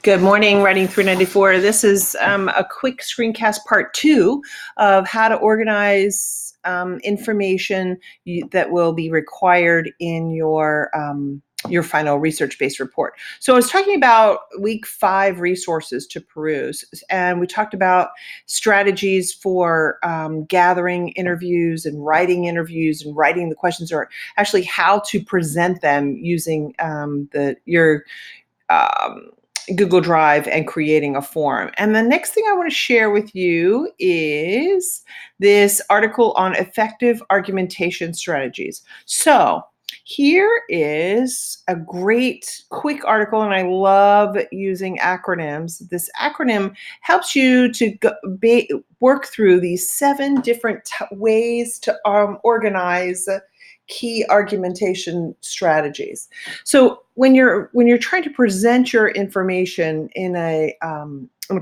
Good morning, Writing 394. This is a quick screencast part 2 of how to organize information that will be required in your final research-based report. So I was talking about week 5 resources to peruse, and we talked about strategies for gathering interviews and writing the questions, or actually how to present them using your Google Drive and creating a form. And the next thing I want to share with you is this article on effective argumentation strategies. So here is a great quick article, and I love using acronyms. This acronym helps you to work through these 7 different ways to organize key argumentation strategies. So when you're trying to present your information in a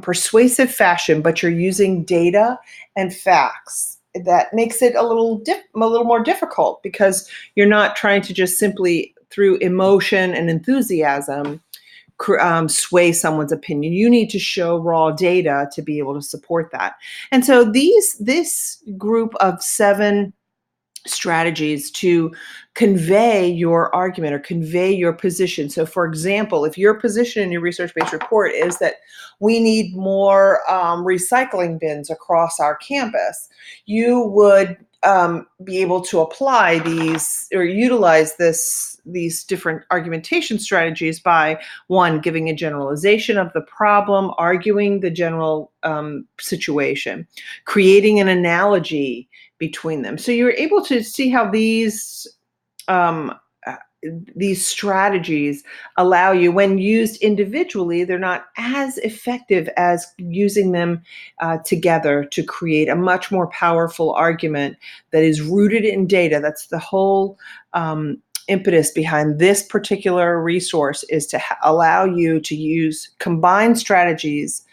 persuasive fashion, but you're using data and facts, that makes it a little more difficult, because you're not trying to just simply through emotion and enthusiasm sway someone's opinion. You need to show raw data to be able to support that. And so this group of 7 strategies to convey your argument or convey your position. So for example, if your position in your research-based report is that we need more recycling bins across our campus, you would be able to apply these or utilize these different argumentation strategies by, 1, giving a generalization of the problem, arguing the general situation, creating an analogy between them. So you're able to see how these strategies allow you, when used individually, they're not as effective as using them together to create a much more powerful argument that is rooted in data. That's the whole impetus behind this particular resource, is to allow you to use combined strategies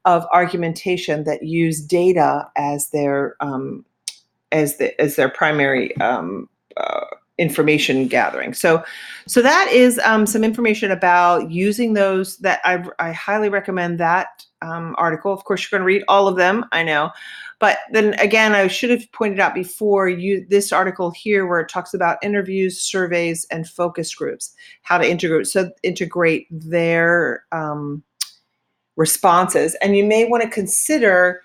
of argumentation that use data as their primary information gathering. So that is some information about using those. That I highly recommend that article. Of course, you're going to read all of them, I know. But then again, I should have pointed out before, this article here where it talks about interviews, surveys, and focus groups, how to integrate their responses. And you may want to consider,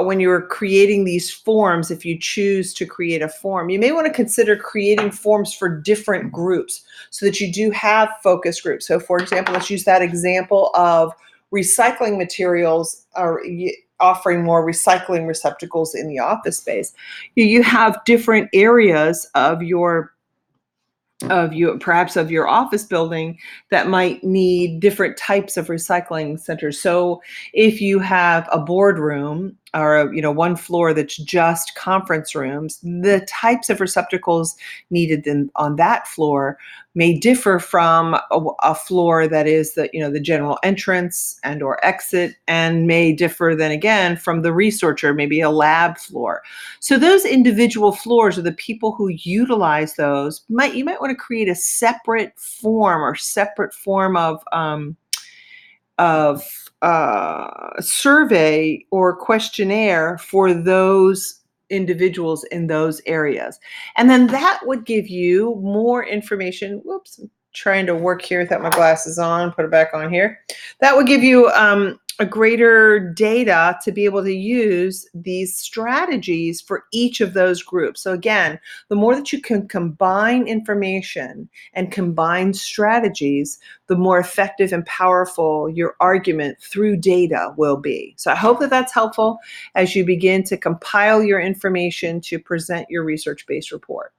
when you're creating these forms, if you choose to create a form, you may want to consider creating forms for different groups so that you do have focus groups. So for example, let's use that example of recycling materials, or offering more recycling receptacles in the office space. You have different areas of your office building that might need different types of recycling centers. So if you have a boardroom, or one floor that's just conference rooms, the types of receptacles needed on that floor may differ from a floor that is the general entrance and or exit, and may differ then again from the researcher, maybe a lab floor. So those individual floors, or the people who utilize those, you might want to create a separate form of survey or questionnaire for those individuals in those areas. And then that would give you more information. Whoops, I'm trying to work here without my glasses on, put it back on here. That would give you a greater data to be able to use these strategies for each of those groups. So again, the more that you can combine information and combine strategies, the more effective and powerful your argument through data will be. So I hope that that's helpful as you begin to compile your information to present your research-based report.